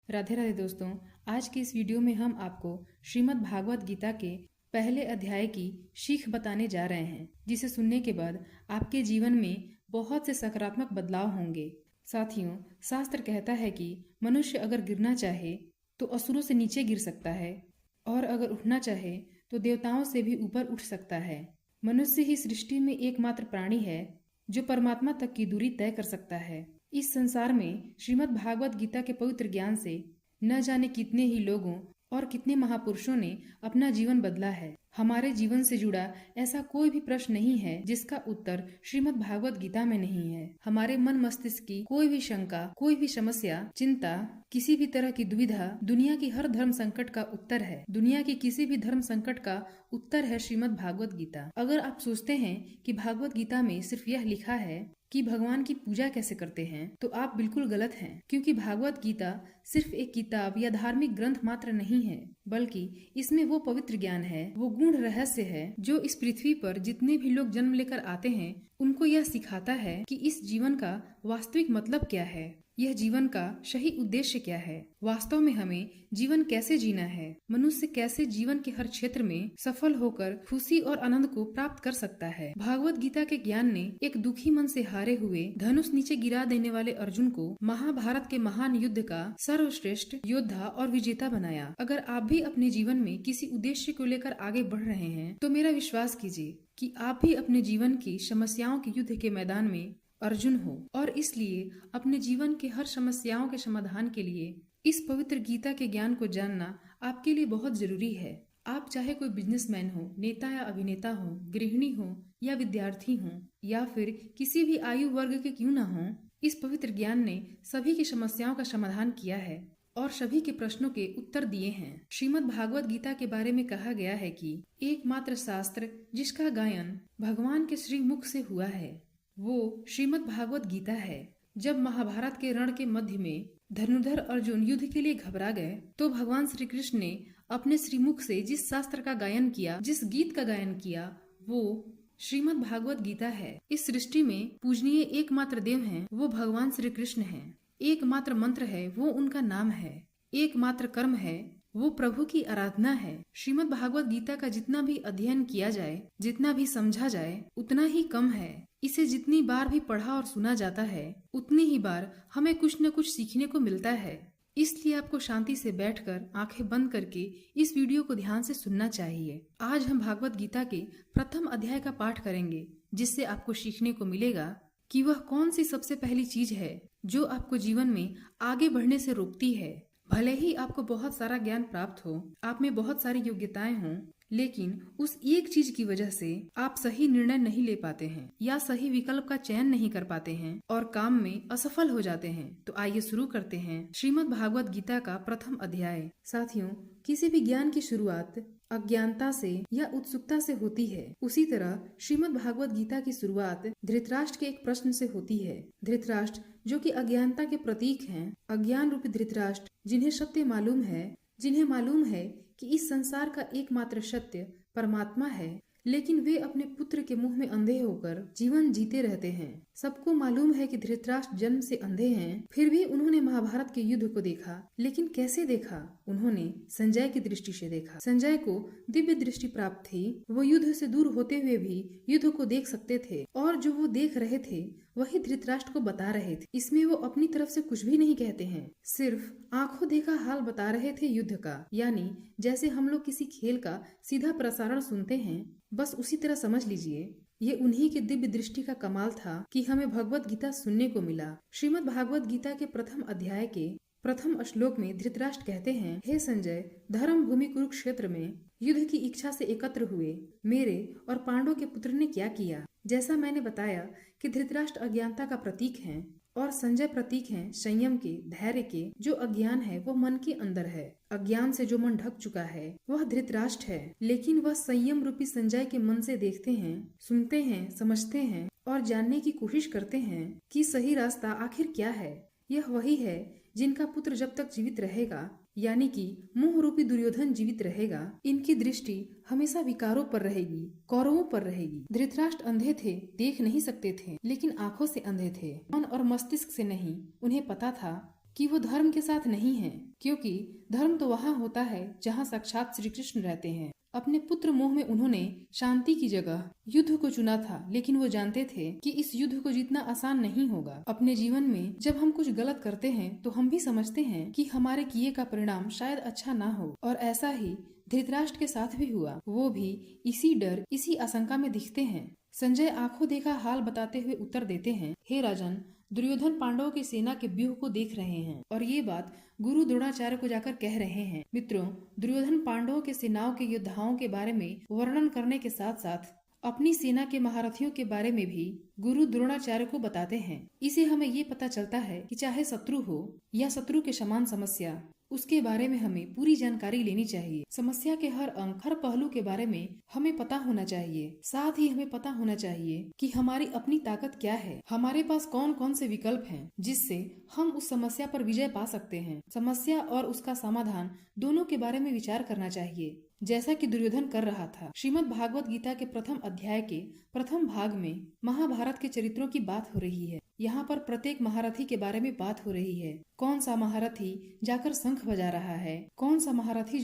राधे राधे दोस्तों, आज की इस वीडियो में हम आपको श्रीमद् भागवत गीता के पहले अध्याय की सीख बताने जा रहे हैं, जिसे सुनने के बाद आपके जीवन में बहुत से सकारात्मक बदलाव होंगे। साथियों, शास्त्र कहता है कि मनुष्य अगर गिरना चाहे तो असुरों से नीचे गिर सकता है और अगर उठना चाहे तो देवताओं से भी ऊपर उठ सकता है। मनुष्य ही सृष्टि में एकमात्र प्राणी है जो परमात्मा तक की दूरी तय कर सकता है। इस संसार में श्रीमद् भागवत गीता के पवित्र ज्ञान से न जाने कितने ही लोगों और कितने महापुरुषों ने अपना जीवन बदला है। हमारे जीवन से जुड़ा ऐसा कोई भी प्रश्न नहीं है जिसका उत्तर श्रीमद् भागवत गीता में नहीं है। हमारे मन मस्तिष्क की कोई भी शंका, कोई भी समस्या, चिंता, किसी भी तरह की दुविधा दुनिया की हर धर्म संकट का उत्तर है। दुनिया की किसी भी धर्म संकट का उत्तर है श्रीमद् भागवत गीता। अगर आप सोचते हैं कि भागवत गीता में सिर्फ यह लिखा है कि भगवान की पूजा कैसे करते हैं, तो आप बिल्कुल गलत हैं, क्योंकि भागवत गीता सिर्फ एक किताब या धार्मिक ग्रंथ मात्र नहीं है, बल्कि इसमें वो पवित्र ज्ञान है, वो गूढ़ रहस्य है जो इस पृथ्वी पर जितने भी लोग जन्म लेकर आते हैं उनको यह सिखाता है कि इस जीवन का वास्तविक मतलब क्या है, यह जीवन का सही उद्देश्य क्या है, वास्तव में हमें जीवन कैसे जीना है, मनुष्य कैसे जीवन के हर क्षेत्र में सफल होकर खुशी और आनंद को प्राप्त कर सकता है। भागवत गीता के ज्ञान ने एक दुखी मन से हारे हुए, धनुष नीचे गिरा देने वाले अर्जुन को महाभारत के महान युद्ध का सर्वश्रेष्ठ योद्धा और विजेता बनाया। अगर आप भी अपने जीवन में किसी उद्देश्य को लेकर आगे बढ़ रहे हैं तो मेरा विश्वास कीजिए कि आप भी अपने जीवन की समस्याओं के युद्ध के मैदान में अर्जुन हो, और इसलिए अपने जीवन के हर समस्याओं के समाधान के लिए इस पवित्र गीता के ज्ञान को जानना आपके लिए बहुत जरूरी है। आप चाहे कोई बिजनेसमैन हो, नेता या अभिनेता हो, गृहिणी हो या विद्यार्थी हो, या फिर किसी भी आयु वर्ग के क्यों न हो, इस पवित्र ज्ञान ने सभी की समस्याओं का समाधान किया है और सभी के प्रश्नों के उत्तर दिए हैं। श्रीमद् भागवत गीता के बारे में कहा गया है कि एकमात्र शास्त्र जिसका गायन भगवान के श्री मुख से हुआ है वो श्रीमद् भागवत गीता है। जब महाभारत के रण के मध्य में धनुर्धर अर्जुन युद्ध के लिए घबरा गए तो भगवान श्री कृष्ण ने अपने श्रीमुख से जिस शास्त्र का गायन किया, जिस गीत का गायन किया, वो श्रीमद् भागवत गीता है। इस सृष्टि में पूजनीय एकमात्र देव हैं, वो भगवान श्री कृष्ण हैं। एकमात्र मंत्र है, वो उनका नाम है। एकमात्र कर्म है, वो प्रभु की आराधना है। श्रीमद् भागवत गीता का जितना भी अध्ययन किया जाए, जितना भी समझा जाए, उतना ही कम है। इसे जितनी बार भी पढ़ा और सुना जाता है उतनी ही बार हमें कुछ न कुछ सीखने को मिलता है। इसलिए आपको शांति से बैठकर आंखें बंद करके इस वीडियो को ध्यान से सुनना चाहिए। आज हम भागवत गीता के प्रथम अध्याय का पाठ करेंगे, जिससे आपको सीखने को मिलेगा कि वह कौन सी सबसे पहली चीज है जो आपको जीवन में आगे बढ़ने से रोकती है। भले ही आपको बहुत सारा ज्ञान प्राप्त हो, आप में बहुत सारी योग्यताएं हों, लेकिन उस एक चीज की वजह से आप सही निर्णय नहीं ले पाते हैं या सही विकल्प का चयन नहीं कर पाते हैं और काम में असफल हो जाते हैं। तो आइए शुरू करते हैं श्रीमद् भागवत गीता का प्रथम अध्याय। साथियों, किसी भी ज्ञान की शुरुआत अज्ञानता से या उत्सुकता से होती है, उसी तरह श्रीमद् भागवत गीता की शुरुआत धृतराष्ट्र के एक प्रश्न से होती है। धृतराष्ट्र जो कि अज्ञानता के प्रतीक हैं, अज्ञान रूपी धृतराष्ट्र जिन्हें सत्य मालूम है, जिन्हें मालूम है कि इस संसार का एकमात्र सत्य परमात्मा है, लेकिन वे अपने पुत्र के मुंह में अंधे होकर जीवन जीते रहते हैं। सबको मालूम है कि धृतराष्ट्र जन्म से अंधे हैं, फिर भी उन्होंने महाभारत के युद्ध को देखा। लेकिन कैसे देखा? उन्होंने संजय की दृष्टि से देखा। संजय को दिव्य दृष्टि प्राप्त थी, वो युद्ध से दूर होते हुए भी युद्ध को देख सकते थे, और जो वो देख रहे थे वही धृतराष्ट्र को बता रहे थे। इसमें वो अपनी तरफ से कुछ भी नहीं कहते हैं, सिर्फ आंखों देखा हाल बता रहे थे युद्ध का। यानी जैसे हम लोग किसी खेल का सीधा प्रसारण सुनते हैं, बस उसी तरह समझ लीजिए। ये उन्हीं के दिव्य दृष्टि का कमाल था कि हमें भगवत गीता सुनने को मिला। श्रीमद् भागवत गीता के प्रथम अध्याय के प्रथम श्लोक में धृतराष्ट्र कहते हैं, हे संजय, धर्म भूमि कुरुक्षेत्र में युद्ध की इच्छा से एकत्र हुए मेरे और पांडवों के पुत्र ने क्या किया। जैसा मैंने बताया कि धृतराष्ट्र अज्ञानता का प्रतीक हैं और संजय प्रतीक हैं संयम के, धैर्य के। जो अज्ञान है वो मन के अंदर है, अज्ञान से जो मन ढक चुका है वह धृतराष्ट्र है, लेकिन वह संयम रूपी संजय के मन से देखते हैं, सुनते हैं, समझते हैं और जानने की कोशिश करते हैं कि सही रास्ता आखिर क्या है। यह वही है जिनका पुत्र जब तक जीवित रहेगा, यानी कि मोह रूपी दुर्योधन जीवित रहेगा, इनकी दृष्टि हमेशा विकारों पर रहेगी, कौरवों पर रहेगी। धृतराष्ट्र अंधे थे, देख नहीं सकते थे, लेकिन आंखों से अंधे थे, मन और मस्तिष्क से नहीं। उन्हें पता था कि वो धर्म के साथ नहीं है, क्योंकि धर्म तो वहाँ होता है जहाँ साक्षात श्री कृष्ण रहते हैं। अपने पुत्र मोह में उन्होंने शांति की जगह युद्ध को चुना था, लेकिन वो जानते थे कि इस युद्ध को जीतना आसान नहीं होगा। अपने जीवन में जब हम कुछ गलत करते हैं तो हम भी समझते हैं कि हमारे किए का परिणाम शायद अच्छा ना हो, और ऐसा ही धृतराष्ट्र के साथ भी हुआ। वो भी इसी डर, इसी आशंका में दिखते हैं। संजय आंखों देखा हाल बताते हुए उत्तर देते हैं, हे राजन, दुर्योधन पांडवों की सेना के व्यूह को देख रहे हैं और ये बात गुरु द्रोणाचार्य को जाकर कह रहे हैं। मित्रों, दुर्योधन पांडवों के सेनाओं के योद्धाओं के बारे में वर्णन करने के साथ साथ अपनी सेना के महारथियों के बारे में भी गुरु द्रोणाचार्य को बताते हैं। इसे हमें ये पता चलता है कि चाहे शत्रु हो या शत्रु के समान समस्या, उसके बारे में हमें पूरी जानकारी लेनी चाहिए। समस्या के हर अंग, हर पहलू के बारे में हमें पता होना चाहिए। साथ ही हमें पता होना चाहिए कि हमारी अपनी ताकत क्या है, हमारे पास कौन कौन से विकल्प हैं जिससे हम उस समस्या पर विजय पा सकते हैं। समस्या और उसका समाधान दोनों के बारे में विचार करना चाहिए, जैसा कि दुर्योधन कर रहा था। श्रीमद् भागवत गीता के प्रथम अध्याय के प्रथम भाग में महाभारत के चरित्रों की बात हो रही है। यहाँ पर प्रत्येक महारथी के बारे में बात हो रही है। कौन सा महारथी जाकर शंख बजा रहा है, कौन सा महारथी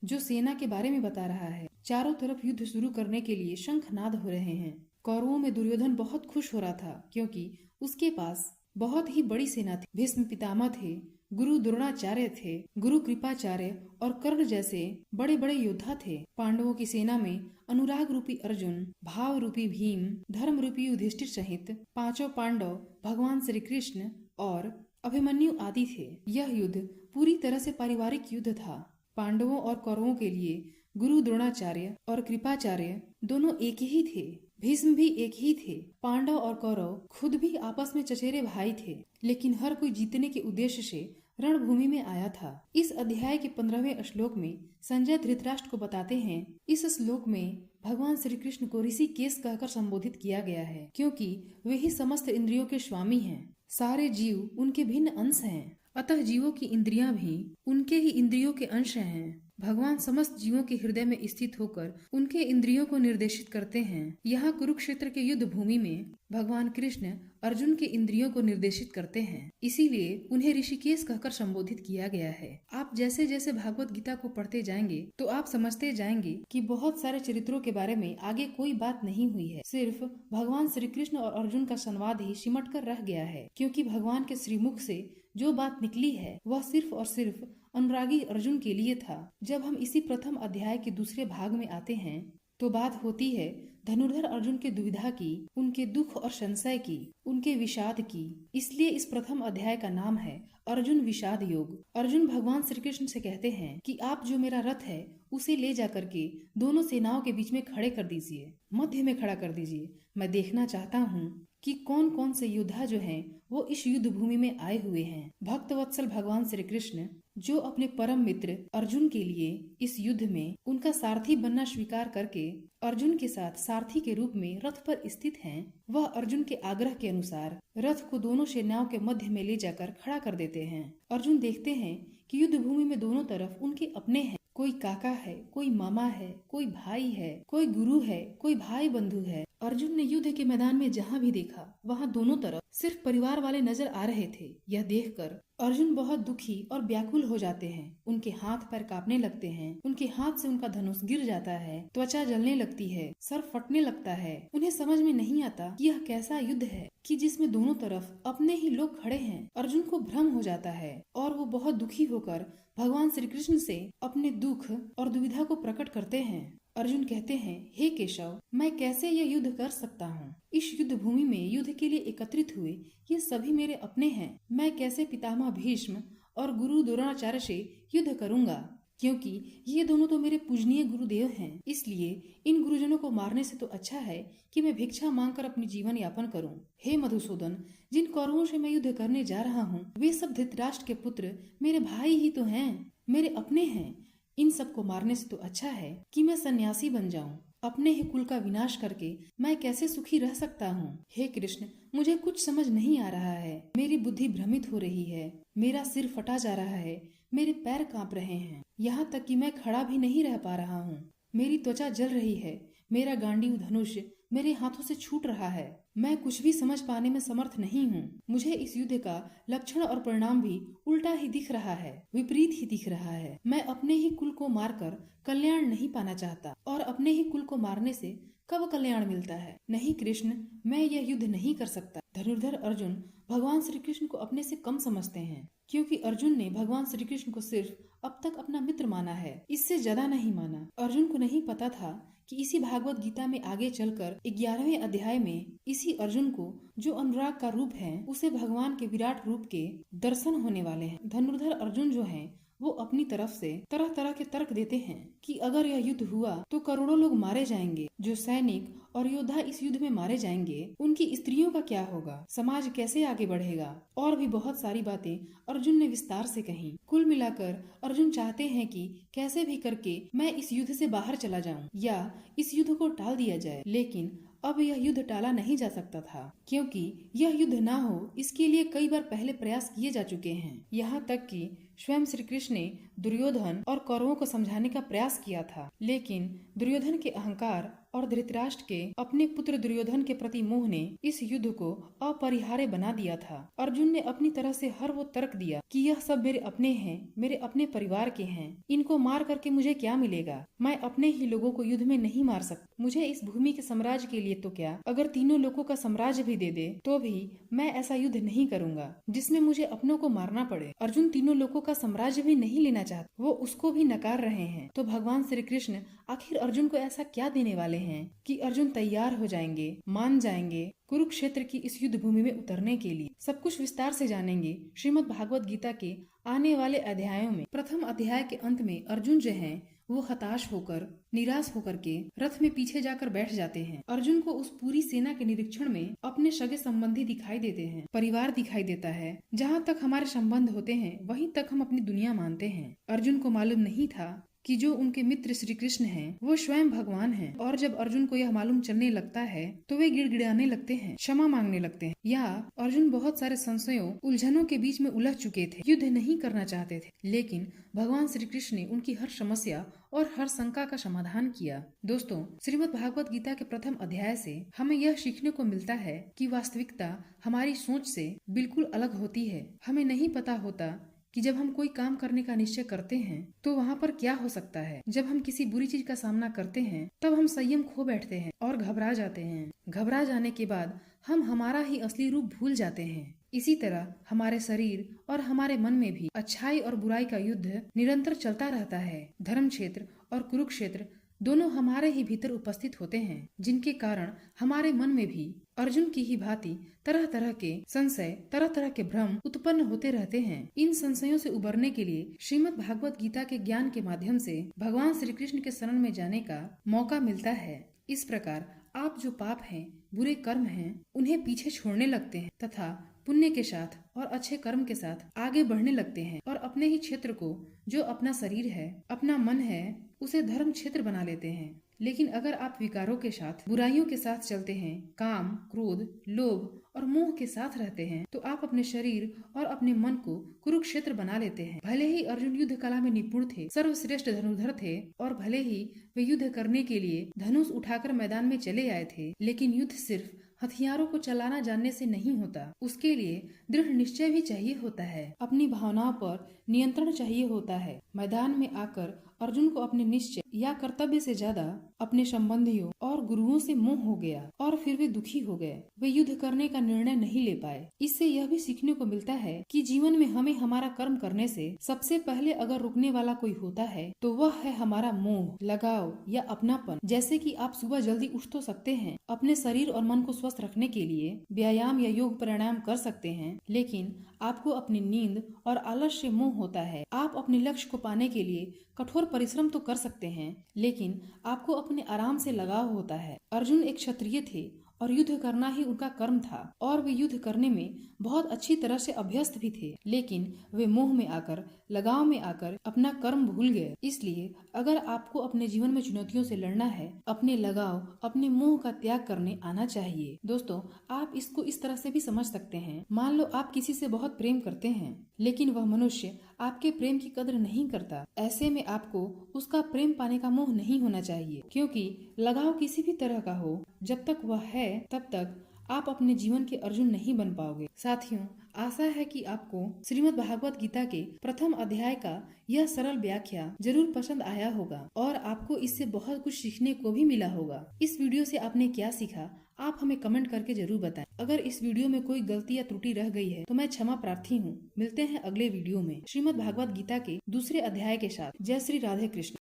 जो सेना के बारे में बता रहा है। चारों तरफ युद्ध शुरू करने के लिए शंखनाद हो रहे हैं। कौरवों में दुर्योधन बहुत खुश हो रहा था, क्योंकि उसके पास बहुत ही बड़ी सेना थी। भीष्म पितामह थे, गुरु द्रोणाचार्य थे, गुरु कृपाचार्य और कर्ण जैसे बड़े बड़े योद्धा थे। पांडवों की सेना में अनुराग रूपी अर्जुन, भाव रूपी भीम, धर्म रूपी युधिष्ठिर सहित पांचों पांडव, भगवान श्री कृष्ण और अभिमन्यु आदि थे। यह युद्ध पूरी तरह से पारिवारिक युद्ध था। पांडवों और कौरवों के लिए गुरु द्रोणाचार्य और कृपाचार्य दोनों एक ही थे। भीष्म भी एक ही थे। पांडव और कौरव खुद भी आपस में चचेरे भाई थे, लेकिन हर कोई जीतने के उद्देश्य से रणभूमि में आया था। इस अध्याय के 15वें श्लोक में संजय धृतराष्ट्र को बताते हैं। इस श्लोक में भगवान श्री कृष्ण को ऋषिकेश कहकर संबोधित किया गया है, क्योंकि वे ही समस्त इंद्रियों के स्वामी हैं। सारे जीव उनके भिन्न अंश हैं, अतः जीवों की इंद्रियां भी उनके ही इंद्रियों के अंश हैं। भगवान समस्त जीवों के हृदय में स्थित होकर उनके इंद्रियों को निर्देशित करते हैं। यहाँ कुरुक्षेत्र के युद्ध भूमि में भगवान कृष्ण अर्जुन के इंद्रियों को निर्देशित करते हैं, इसीलिए उन्हें ऋषिकेश कहकर संबोधित किया गया है। आप जैसे जैसे भागवत गीता को पढ़ते जाएंगे तो आप समझते जाएंगे कि बहुत सारे चरित्रों के बारे में आगे कोई बात नहीं हुई है। सिर्फ भगवान श्री कृष्ण और अर्जुन का संवाद ही सिमट कर रह गया है, क्योंकि भगवान के श्रीमुख से जो बात निकली है वह सिर्फ और सिर्फ अनुरागी अर्जुन के लिए था। जब हम इसी प्रथम अध्याय के दूसरे भाग में आते हैं तो बात होती है धनुर्धर अर्जुन के दुविधा की, उनके दुख और संशय की, उनके विषाद की। इसलिए इस प्रथम अध्याय का नाम है अर्जुन विषाद योग। अर्जुन भगवान श्री कृष्ण से कहते हैं कि आप जो मेरा रथ है उसे ले जाकर के दोनों सेनाओं के बीच में खड़े कर दीजिए, मध्य में खड़ा कर दीजिए। मैं देखना चाहता हूँ कि कौन कौन से योद्धा जो हैं वो इस युद्ध भूमि में आए हुए हैं। भक्त वत्सल भगवान श्री कृष्ण जो अपने परम मित्र अर्जुन के लिए इस युद्ध में उनका सारथी बनना स्वीकार करके अर्जुन के साथ सारथी के रूप में रथ पर स्थित हैं, वह अर्जुन के आग्रह के अनुसार रथ को दोनों सेनाओं के मध्य में ले जाकर खड़ा कर देते हैं। अर्जुन देखते हैं कि युद्ध भूमि में दोनों तरफ उनके अपने हैं। कोई काका है, कोई मामा है, कोई भाई है, कोई गुरु है, कोई भाई बंधु है। अर्जुन ने युद्ध के मैदान में जहाँ भी देखा वहाँ दोनों तरफ सिर्फ परिवार वाले नजर आ रहे थे। यह देखकर अर्जुन बहुत दुखी और व्याकुल हो जाते हैं। उनके हाथ पैर कांपने लगते हैं, उनके हाथ से उनका धनुष गिर जाता है, त्वचा जलने लगती है, सर फटने लगता है। उन्हें समझ में नहीं आता कि यह कैसा युद्ध है कि जिसमें दोनों तरफ अपने ही लोग खड़े हैं। अर्जुन को भ्रम हो जाता है और वो बहुत दुखी होकर भगवान श्री कृष्ण से अपने दुख और दुविधा को प्रकट करते हैं। अर्जुन कहते हैं, हे केशव, मैं कैसे यह युद्ध कर सकता हूँ? इस युद्ध भूमि में युद्ध के लिए एकत्रित हुए ये सभी मेरे अपने हैं। मैं कैसे पितामह भीष्म और गुरु द्रोणाचार्य से युद्ध करूँगा, क्योंकि ये दोनों तो मेरे पूजनीय गुरुदेव हैं। इसलिए इन गुरुजनों को मारने से तो अच्छा है कि मैं भिक्षा मांगकर अपनी जीवन यापन करूं। हे मधुसूदन, जिन कौरवों से मैं युद्ध करने जा रहा हूँ वे सब धृतराष्ट्र के पुत्र मेरे भाई ही तो हैं, मेरे अपने हैं। इन सबको मारने से तो अच्छा है कि मैं सन्यासी बन जाऊं। अपने ही कुल का विनाश करके मैं कैसे सुखी रह सकता हूँ? हे कृष्ण, मुझे कुछ समझ नहीं आ रहा है। मेरी बुद्धि भ्रमित हो रही है, मेरा सिर फटा जा रहा है, मेरे पैर कांप रहे हैं, यहाँ तक कि मैं खड़ा भी नहीं रह पा रहा हूँ। मेरी त्वचा जल रही है, मेरा गांडीव धनुष मेरे हाथों से छूट रहा है। मैं कुछ भी समझ पाने में समर्थ नहीं हूँ। मुझे इस युद्ध का लक्षण और परिणाम भी उल्टा ही दिख रहा है, विपरीत ही दिख रहा है। मैं अपने ही कुल को मारकर कल्याण नहीं पाना चाहता, और अपने ही कुल को मारने से कब कल्याण मिलता है? नहीं कृष्ण, मैं यह युद्ध नहीं कर सकता। धनुर्धर अर्जुन भगवान श्री कृष्ण को अपने से कम समझते हैं, क्योंकि अर्जुन ने भगवान श्री कृष्ण को सिर्फ अब तक अपना मित्र माना है, इससे ज्यादा नहीं माना। अर्जुन को नहीं पता था कि इसी भागवत गीता में आगे चलकर 11वें अध्याय में इसी अर्जुन को, जो अनुराग का रूप है, उसे भगवान के विराट रूप के दर्शन होने वाले हैं। धनुर्धर अर्जुन जो हैं, वो अपनी तरफ से तरह तरह के तर्क देते हैं कि अगर यह युद्ध हुआ तो करोड़ों लोग मारे जाएंगे। जो सैनिक और योद्धा इस युद्ध में मारे जाएंगे, उनकी स्त्रियों का क्या होगा? समाज कैसे आगे बढ़ेगा? और भी बहुत सारी बातें अर्जुन ने विस्तार से कही। कुल मिलाकर अर्जुन चाहते हैं कि कैसे भी करके मैं इस युद्ध से बाहर चला जाऊं या इस युद्ध को टाल दिया जाए। लेकिन अब यह युद्ध टाला नहीं जा सकता था, क्योंकि यह युद्ध ना हो इसके लिए कई बार पहले प्रयास किए जा चुके हैं। यहाँ तक कि स्वयं श्री कृष्ण ने दुर्योधन और कौरवों को समझाने का प्रयास किया था, लेकिन दुर्योधन के अहंकार और धृतराष्ट्र के अपने पुत्र दुर्योधन के प्रति मोह ने इस युद्ध को अपरिहार्य बना दिया था। अर्जुन ने अपनी तरह से हर वो तर्क दिया कि यह सब मेरे अपने हैं, मेरे अपने परिवार के हैं, इनको मार करके मुझे क्या मिलेगा? मैं अपने ही लोगों को युद्ध में नहीं मार सकता। मुझे इस भूमि के साम्राज्य के लिए तो क्या, अगर तीनों लोगों का साम्राज्य भी दे दे तो भी मैं ऐसा युद्ध नहीं करूंगा जिसमें मुझे अपनों को मारना पड़े। अर्जुन तीनों लोगों का साम्राज्य भी नहीं लेना चाहते, वो उसको भी नकार रहे हैं। तो भगवान श्री कृष्ण आखिर अर्जुन को ऐसा क्या देने वाले हैं कि अर्जुन तैयार हो जाएंगे, मान जाएंगे कुरुक्षेत्र की इस युद्ध भूमि में उतरने के लिए? सब कुछ विस्तार से जानेंगे श्रीमद् भागवत गीता के आने वाले अध्यायों में। प्रथम अध्याय के अंत में अर्जुन जो है वो हताश होकर, निराश होकर के रथ में पीछे जाकर बैठ जाते हैं। अर्जुन को उस पूरी सेना के निरीक्षण में अपने सगे संबंधी दिखाई देते हैं, परिवार दिखाई देता है। जहाँ तक हमारे संबंध होते हैं वहीं तक हम अपनी दुनिया मानते हैं। अर्जुन को मालूम नहीं था कि जो उनके मित्र श्री कृष्ण हैं वो स्वयं भगवान हैं। और जब अर्जुन को यह मालूम चलने लगता है तो वे गिड़गिड़ाने लगते हैं, क्षमा मांगने लगते हैं। या अर्जुन बहुत सारे संशयों, उलझनों के बीच में उलझ चुके थे, युद्ध नहीं करना चाहते थे, लेकिन भगवान श्री कृष्ण ने उनकी हर समस्या और हर शंका का समाधान किया। दोस्तों, श्रीमद् भागवत गीता के प्रथम अध्याय से हमें यह सीखने को मिलता है कि वास्तविकता हमारी सोच से बिल्कुल अलग होती है। हमें नहीं पता होता कि जब हम कोई काम करने का निश्चय करते हैं तो वहाँ पर क्या हो सकता है। जब हम किसी बुरी चीज का सामना करते हैं तब हम संयम खो बैठते हैं और घबरा जाते हैं। घबरा जाने के बाद हम हमारा ही असली रूप भूल जाते हैं। इसी तरह हमारे शरीर और हमारे मन में भी अच्छाई और बुराई का युद्ध निरंतर चलता रहता है। धर्म क्षेत्र और कुरुक्षेत्र दोनों हमारे ही भीतर उपस्थित होते हैं, जिनके कारण हमारे मन में भी अर्जुन की ही भांति तरह तरह के संशय, तरह तरह के भ्रम उत्पन्न होते रहते हैं। इन संशयों से उबरने के लिए श्रीमद् भागवत गीता के ज्ञान के माध्यम से भगवान श्री कृष्ण के शरण में जाने का मौका मिलता है। इस प्रकार आप जो पाप हैं, बुरे कर्म हैं, उन्हें पीछे छोड़ने लगते हैं तथा पुण्य के साथ और अच्छे कर्म के साथ आगे बढ़ने लगते हैं और अपने ही क्षेत्र को, जो अपना शरीर है, अपना मन है, उसे धर्म क्षेत्र बना लेते हैं। लेकिन अगर आप विकारों के साथ, बुराइयों के साथ चलते हैं, काम, क्रोध, लोभ और मोह के साथ रहते हैं, तो आप अपने शरीर और अपने मन को कुरुक्षेत्र बना लेते हैं। भले ही अर्जुन युद्ध कला में निपुण थे, सर्वश्रेष्ठ धनुर्धर थे, और भले ही वे युद्ध करने के लिए धनुष उठाकर मैदान में चले आए थे, लेकिन युद्ध सिर्फ हथियारों को चलाना जानने से नहीं होता। उसके लिए दृढ़ निश्चय भी चाहिए होता है, अपनी भावनाओं पर नियंत्रण चाहिए होता है। मैदान में आकर अर्जुन को अपने निश्चय या कर्तव्य से ज्यादा अपने संबंधियों और गुरुओं से मोह हो गया और फिर वे दुखी हो गए। वे युद्ध करने का निर्णय नहीं ले पाए। इससे यह भी सीखने को मिलता है कि जीवन में हमें हमारा कर्म करने से सबसे पहले अगर रुकने वाला कोई होता है तो वह है हमारा मोह, लगाव या अपनापन। जैसे कि आप सुबह जल्दी उठ तो सकते हैं, अपने शरीर और मन को स्वस्थ रखने के लिए व्यायाम या योग प्राणायाम कर सकते हैं, लेकिन आपको अपनी नींद और आलस्य से मोह होता है। आप अपने लक्ष्य को पाने के लिए कठोर परिश्रम तो कर सकते हैं, लेकिन आपको अपने आराम से लगाव होता है। अर्जुन एक क्षत्रिय थे और युद्ध करना ही उनका कर्म था और वे युद्ध करने में बहुत अच्छी तरह से अभ्यस्त भी थे, लेकिन वे मोह में आकर, लगाव में आकर अपना कर्म भूल गए। इसलिए अगर आपको अपने जीवन में चुनौतियों से लड़ना है, अपने लगाव, अपने मोह का त्याग करने आना चाहिए। दोस्तों, आप इसको इस तरह से भी समझ सकते हैं। मान लो आप किसी से बहुत प्रेम करते हैं, लेकिन वह मनुष्य आपके प्रेम की कदर नहीं करता। ऐसे में आपको उसका प्रेम पाने का मोह नहीं होना चाहिए, क्योंकि लगाव किसी भी तरह का हो, जब तक वह है तब तक आप अपने जीवन के अर्जुन नहीं बन पाओगे। साथियों, आशा है कि आपको श्रीमद् भागवत गीता के प्रथम अध्याय का यह सरल व्याख्या जरूर पसंद आया होगा और आपको इससे बहुत कुछ सीखने को भी मिला होगा। इस वीडियो से आपने क्या सीखा, आप हमें कमेंट करके जरूर बताएं। अगर इस वीडियो में कोई गलती या त्रुटि रह गई है तो मैं क्षमा प्रार्थी हूँ। मिलते हैं अगले वीडियो में श्रीमद् भागवत गीता के दूसरे अध्याय के साथ। जय श्री राधे कृष्ण।